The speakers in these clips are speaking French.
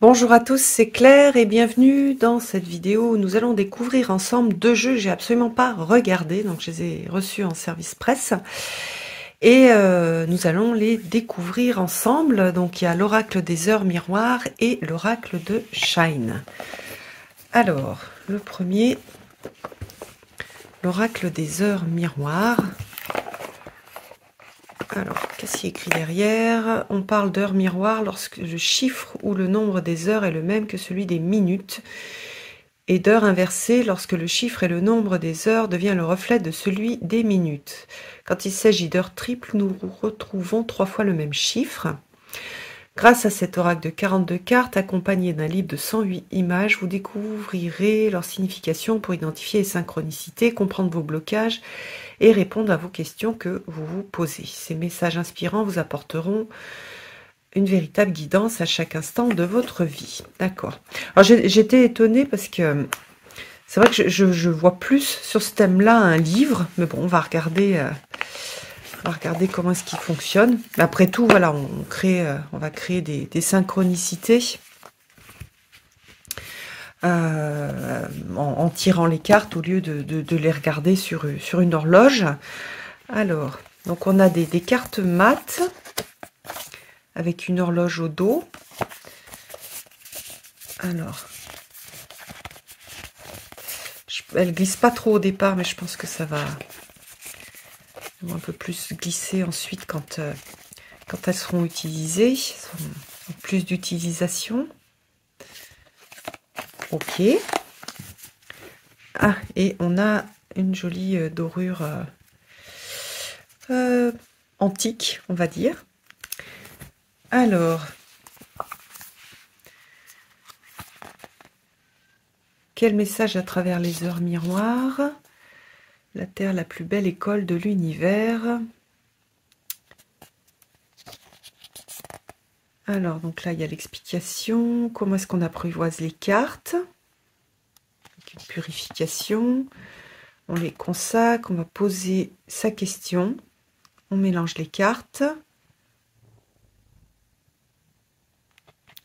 Bonjour à tous, c'est Claire et bienvenue dans cette vidéo où nous allons découvrir ensemble deux jeux que j'ai absolument pas regardés, donc je les ai reçus en service presse et nous allons les découvrir ensemble. Donc il y a l'Oracle des Heures Miroirs et l'Oracle de Shine. Alors, le premier, l'Oracle des Heures Miroirs. Alors, qu'est-ce qui est écrit derrière? On parle d'heures miroirs lorsque le chiffre ou le nombre des heures est le même que celui des minutes, et d'heures inversées lorsque le chiffre et le nombre des heures devient le reflet de celui des minutes. Quand il s'agit d'heures triples, nous retrouvons 3 fois le même chiffre. Grâce à cet oracle de 42 cartes, accompagné d'un livre de 108 images, vous découvrirez leur signification pour identifier les synchronicités, comprendre vos blocages et répondre à vos questions que vous vous posez. Ces messages inspirants vous apporteront une véritable guidance à chaque instant de votre vie. D'accord. Alors j'étais étonnée parce que c'est vrai que je vois plus sur ce thème-là un livre, mais bon, on va regarder comment est-ce qu'il fonctionne. Mais après tout, voilà, on va créer des synchronicités en tirant les cartes au lieu de les regarder sur une horloge. Alors, donc on a des cartes mates avec une horloge au dos. Alors, elle glisse pas trop au départ, mais je pense que ça va un peu plus glisser ensuite quand elles seront utilisées, plus d'utilisation. Ok. Ah, et on a une jolie dorure antique, on va dire. Alors, quel message à travers les heures miroirs? La Terre, la plus belle école de l'univers. Alors, donc là, il y a l'explication. Comment est-ce qu'on apprivoise les cartes? Avec une purification. On les consacre. On va poser sa question. On mélange les cartes.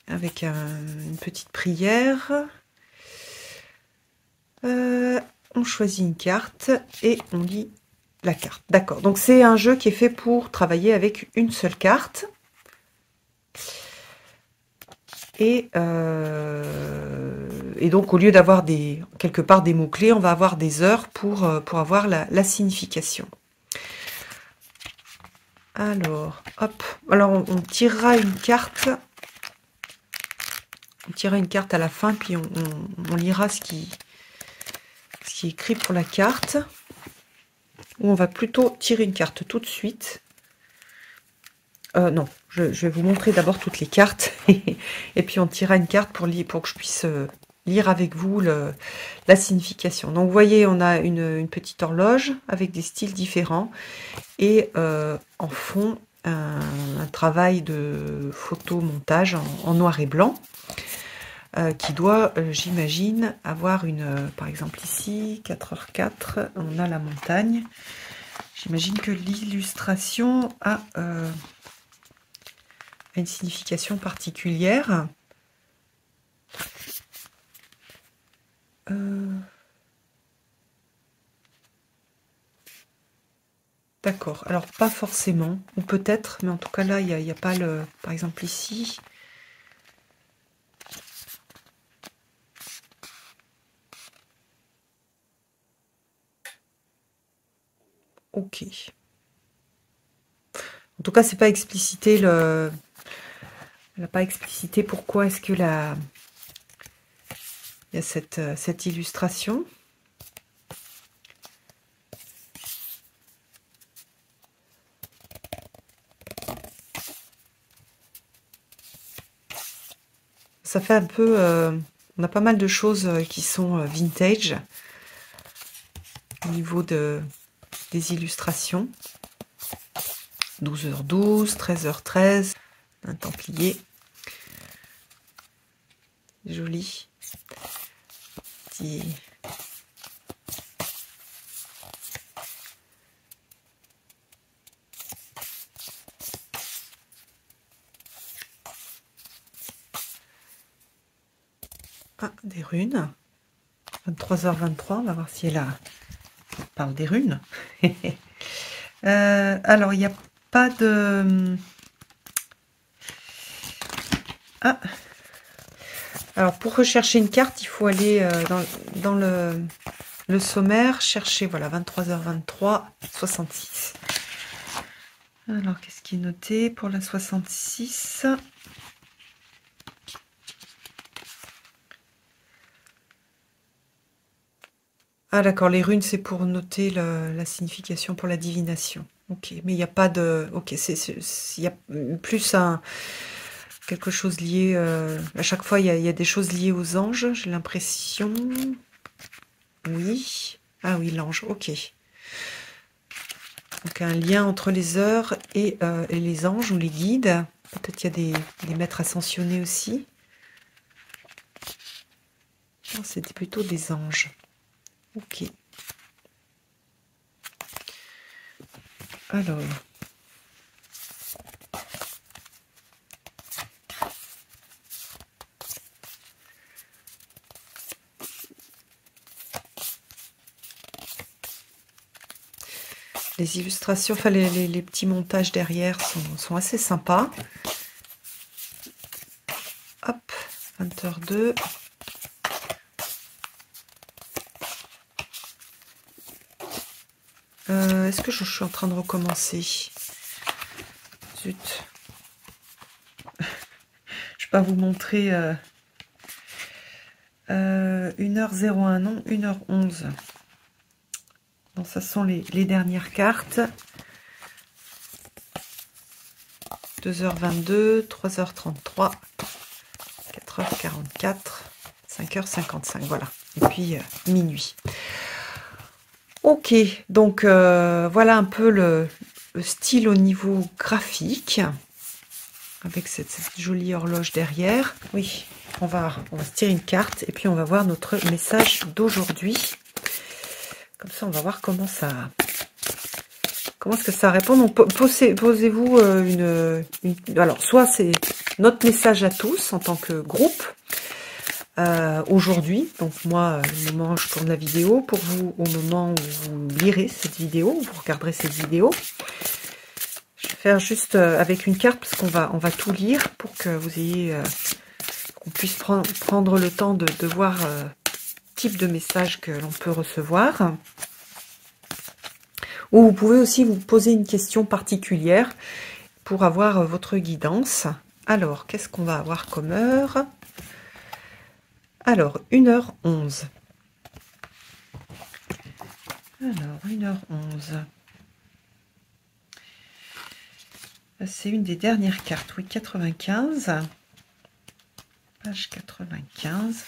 Avec une petite prière. On choisit une carte et on lit la carte. D'accord. Donc, c'est un jeu qui est fait pour travailler avec une seule carte. Et donc, au lieu d'avoir quelque part des mots-clés, on va avoir des heures pour avoir la signification. Alors, hop. Alors, on tirera une carte. On tirera une carte à la fin, puis on lira ce qui est écrit pour la carte. Ou on va plutôt tirer une carte tout de suite. Non, je vais vous montrer d'abord toutes les cartes. Et puis, on tirera une carte pour que je puisse lire avec vous la signification. Donc, vous voyez, on a une petite horloge avec des styles différents. Et en fond, un travail de photomontage en noir et blanc. Qui doit, j'imagine, avoir par exemple ici, 4h04, on a la montagne. J'imagine que l'illustration a une signification particulière. D'accord, alors pas forcément, ou peut-être, mais en tout cas là, il n'y a pas le... Par exemple ici... Ok. En tout cas, c'est pas explicité elle n'a pas explicité pourquoi est-ce que il y a cette illustration. Ça fait un peu... on a pas mal de choses qui sont vintage au niveau des illustrations. 12h12, 13h13, un templier. Joli. Petit... Ah, des runes. 23h23, on va voir si elle parle des runes. Alors, il n'y a pas de... Ah. Alors, pour rechercher une carte, il faut aller dans le sommaire, chercher, voilà, 23h23, 66. Alors, qu'est-ce qui est noté pour la 66? Ah d'accord, les runes, c'est pour noter la signification pour la divination. Ok, mais il n'y a pas de... Ok, il y a plus quelque chose lié... à chaque fois, il y a des choses liées aux anges, j'ai l'impression. Oui. Ah oui, l'ange, ok. Donc un lien entre les heures et les anges ou les guides. Peut-être qu'il y a des maîtres ascensionnés aussi. Non, c'était plutôt des anges. Ok. Alors. Les illustrations, enfin les petits montages derrière sont assez sympas. Hop, 20h02. Est-ce que je suis en train de recommencer? Zut. Je vais pas vous montrer 1h01, non, 1h11. Donc ça sont les dernières cartes. 2h22, 3h33, 4h44, 5h55, voilà. Et puis minuit. Ok, donc voilà un peu le style au niveau graphique, avec cette jolie horloge derrière. Oui, on va se tirer une carte et puis on va voir notre message d'aujourd'hui. Comme ça, on va voir comment est-ce que ça répond. Donc, posez-vous alors, soit c'est notre message à tous en tant que groupe, aujourd'hui, donc moi, au moment où je tourne la vidéo, pour vous, au moment où vous lirez cette vidéo, vous regarderez cette vidéo. Je vais faire juste avec une carte, parce on va tout lire, pour que vous ayez, qu'on puisse prendre le temps de voir le type de message que l'on peut recevoir. Ou vous pouvez aussi vous poser une question particulière pour avoir votre guidance. Alors, qu'est-ce qu'on va avoir comme heure? Alors, 1h11. Alors, 1h11. C'est une des dernières cartes, oui, 95. Page 95.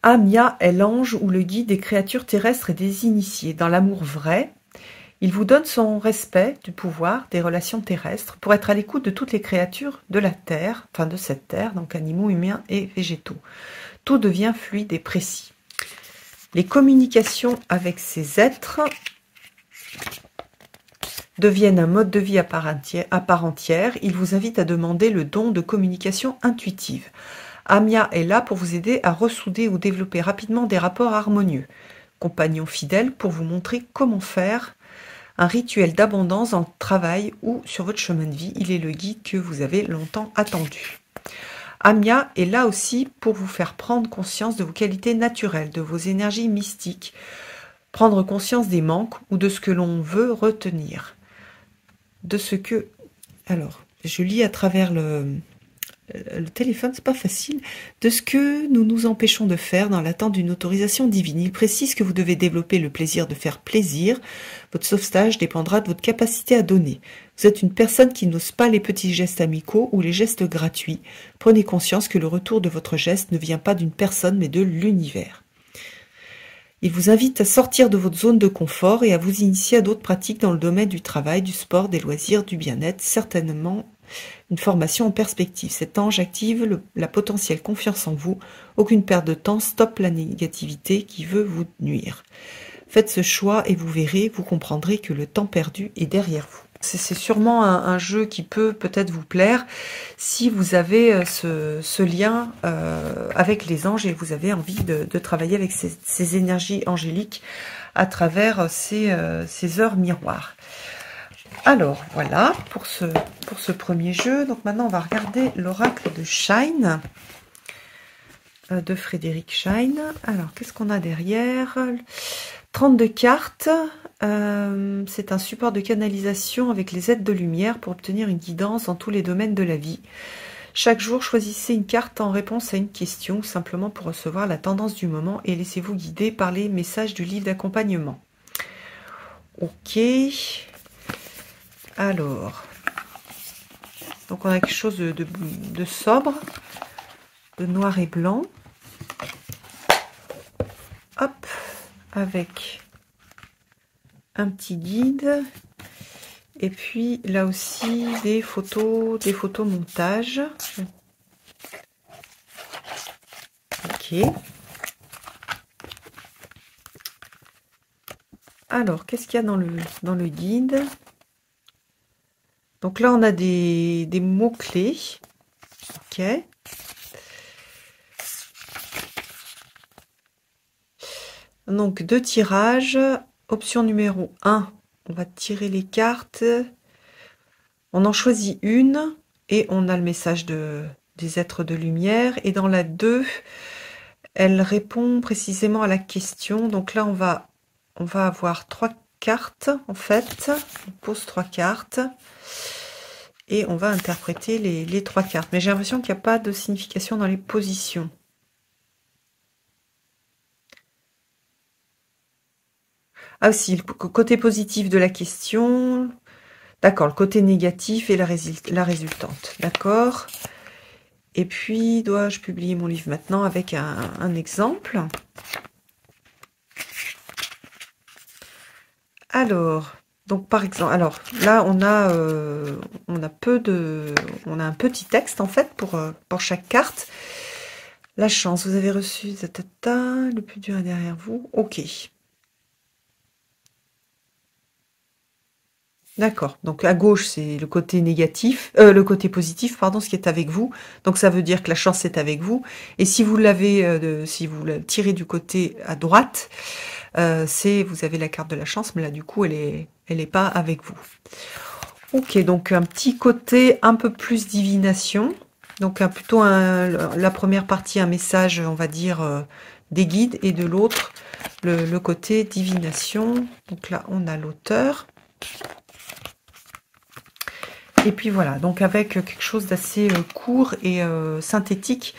Amia est l'ange ou le guide des créatures terrestres et des initiés. Dans l'amour vrai, il vous donne son respect du pouvoir des relations terrestres pour être à l'écoute de toutes les créatures de la Terre, enfin de cette Terre, donc animaux, humains et végétaux. Tout devient fluide et précis. Les communications avec ces êtres deviennent un mode de vie à part entière. Il vous invite à demander le don de communication intuitive. Amia est là pour vous aider à ressouder ou développer rapidement des rapports harmonieux. Compagnon fidèle pour vous montrer comment faire un rituel d'abondance dans le travail ou sur votre chemin de vie. Il est le guide que vous avez longtemps attendu. Amia est là aussi pour vous faire prendre conscience de vos qualités naturelles, de vos énergies mystiques, prendre conscience des manques ou de ce que l'on veut retenir. De ce que... Alors, je lis à travers le téléphone, c'est pas facile, de ce que nous nous empêchons de faire dans l'attente d'une autorisation divine. Il précise que vous devez développer le plaisir de faire plaisir. Votre sauvetage dépendra de votre capacité à donner. Vous êtes une personne qui n'ose pas les petits gestes amicaux ou les gestes gratuits. Prenez conscience que le retour de votre geste ne vient pas d'une personne mais de l'univers. Il vous invite à sortir de votre zone de confort et à vous initier à d'autres pratiques dans le domaine du travail, du sport, des loisirs, du bien-être, certainement une formation en perspective. Cet ange active la potentielle confiance en vous. Aucune perte de temps, stop la négativité qui veut vous nuire. Faites ce choix et vous verrez, vous comprendrez que le temps perdu est derrière vous. c'est sûrement un jeu qui peut peut-être vous plaire si vous avez ce lien avec les anges et vous avez envie de travailler avec ces énergies angéliques à travers ces heures miroirs. Alors, voilà pour ce premier jeu. Donc maintenant, on va regarder l'oracle de Shine, de Frédéric Shine. Alors, qu'est-ce qu'on a derrière? 32 cartes. C'est un support de canalisation avec les aides de lumière pour obtenir une guidance dans tous les domaines de la vie. Chaque jour, choisissez une carte en réponse à une question, simplement pour recevoir la tendance du moment et laissez-vous guider par les messages du livre d'accompagnement. Ok. Alors, donc on a quelque chose de sobre, de noir et blanc. Hop, avec un petit guide. Et puis là aussi des photos montage. Ok. Alors, qu'est-ce qu'il y a dans le guide? Donc là, on a des mots-clés. Ok. Donc, 2 tirages. Option numéro 1. On va tirer les cartes. On en choisit une et on a le message des êtres de lumière. Et dans la 2, elle répond précisément à la question. Donc là, on va avoir 3 cartes en fait. On pose 3 cartes et on va interpréter les 3 cartes. Mais j'ai l'impression qu'il n'y a pas de signification dans les positions. Ah si, le côté positif de la question. D'accord, le côté négatif et la résultante. D'accord. Et puis, dois-je publier mon livre maintenant avec un exemple? Alors, donc par exemple, alors là on a un petit texte en fait pour chaque carte. La chance, vous avez reçu le plus dur est derrière vous. Ok. D'accord. Donc à gauche c'est le côté négatif, le côté positif, pardon, ce qui est avec vous. Donc ça veut dire que la chance est avec vous. Et si vous l'avez, si vous la tirez du côté à droite, vous avez la carte de la chance, mais là du coup elle est pas avec vous. Ok, donc un petit côté un peu plus divination. Donc plutôt la première partie un message, on va dire des guides, et de l'autre le côté divination. Donc là on a l'auteur. Et puis voilà, donc avec quelque chose d'assez court et synthétique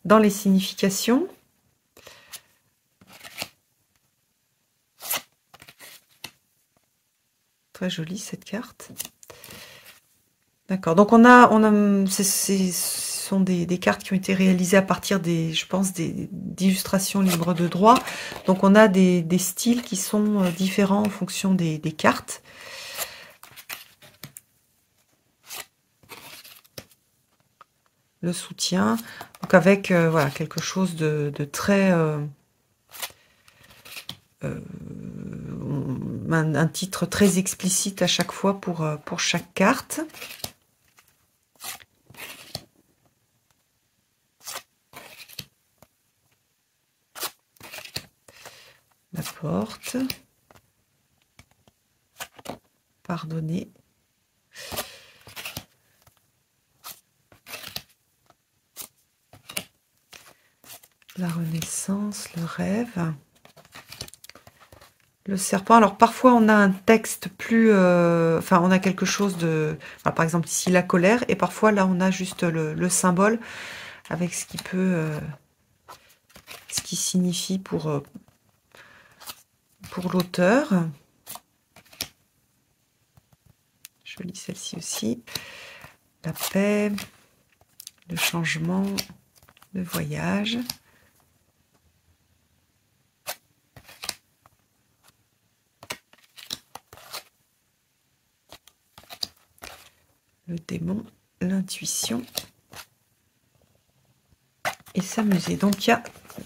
dans les significations. Très jolie cette carte. D'accord, donc ce sont des cartes qui ont été réalisées à partir je pense, d'illustrations libres de droit. Donc on a des styles qui sont différents en fonction des cartes. Le soutien, donc avec voilà, quelque chose de très un titre très explicite à chaque fois pour chaque carte. La porte. Pardonnez. La renaissance, le rêve. Le serpent. Alors parfois on a un texte plus... enfin on a quelque chose de... Alors, par exemple ici la colère. Et parfois là on a juste le symbole avec ce qui peut... ce qui signifie pour l'auteur. Je lis celle-ci aussi. La paix, le changement, le voyage. Le démon, l'intuition et s'amuser. Donc il y a,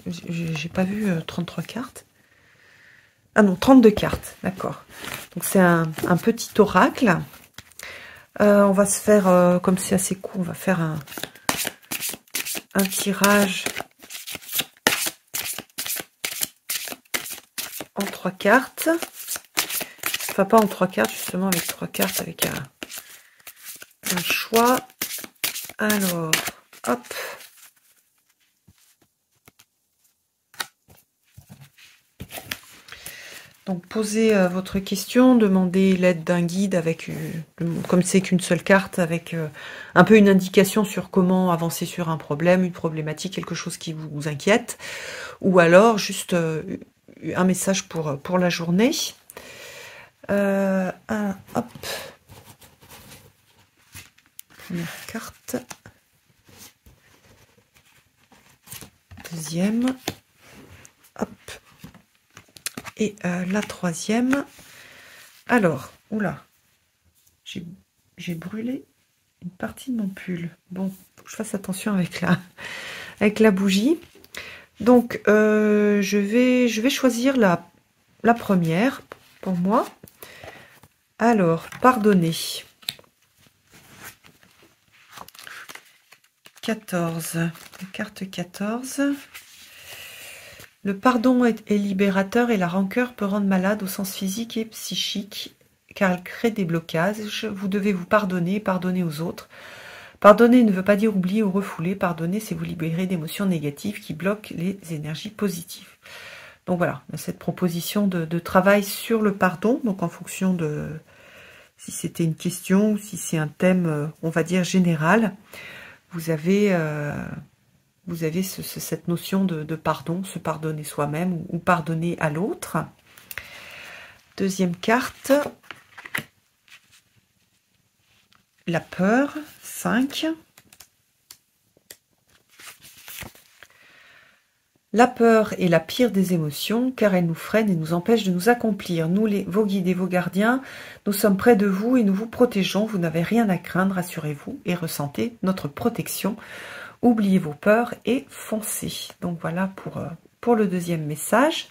j'ai pas vu 33 cartes. Ah non, 32 cartes, d'accord. Donc c'est un petit oracle. On va se faire, comme c'est assez court, on va faire un tirage en 3 cartes. Enfin, pas en 3 cartes, justement, avec 3 cartes, avec un choix. Alors, hop. Donc, posez votre question, demandez l'aide d'un guide avec, comme c'est qu'une seule carte, avec un peu une indication sur comment avancer sur un problème, une problématique, quelque chose qui vous inquiète, ou alors juste un message pour la journée. Hop. Première carte. Deuxième. Hop. Et la troisième. Alors, oula, j'ai brûlé une partie de mon pull. Bon, faut que je fasse attention avec la bougie. Donc, je vais choisir la première pour moi. Alors, pardonner. 14. La carte 14. Le pardon est libérateur et la rancœur peut rendre malade au sens physique et psychique, car elle crée des blocages. Vous devez vous pardonner, pardonner aux autres. Pardonner ne veut pas dire oublier ou refouler. Pardonner, c'est vous libérer d'émotions négatives qui bloquent les énergies positives. Donc voilà, cette proposition de travail sur le pardon, donc en fonction de si c'était une question ou si c'est un thème, on va dire, général, vous avez cette notion de pardon, se pardonner soi-même ou pardonner à l'autre. Deuxième carte, la peur, 5. La peur est la pire des émotions, car elle nous freine et nous empêche de nous accomplir. Nous, vos guides et vos gardiens, nous sommes près de vous et nous vous protégeons. Vous n'avez rien à craindre, rassurez-vous et ressentez notre protection. Oubliez vos peurs et foncez. Donc voilà pour le deuxième message.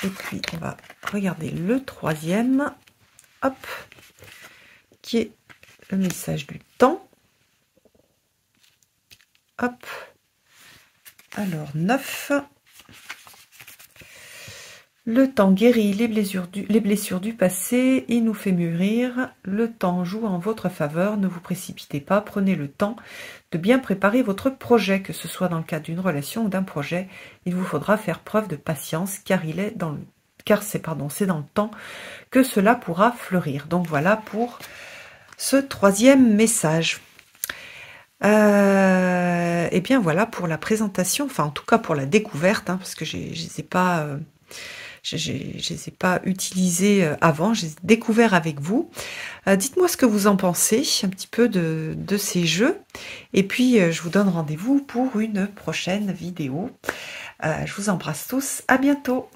Et puis on va regarder le troisième. Hop. Qui est le message du temps. Hop. Alors 9. Le temps guérit les blessures du passé, il nous fait mûrir. Le temps joue en votre faveur, ne vous précipitez pas, prenez le temps de bien préparer votre projet, que ce soit dans le cadre d'une relation ou d'un projet. Il vous faudra faire preuve de patience, car c'est dans le temps que cela pourra fleurir. Donc voilà pour ce troisième message. Et bien voilà pour la présentation, enfin en tout cas pour la découverte, hein, parce que je les ai pas... je les ai pas utilisés avant, je les ai découverts avec vous. Dites-moi ce que vous en pensez un petit peu de ces jeux. Et puis, je vous donne rendez-vous pour une prochaine vidéo. Je vous embrasse tous. À bientôt.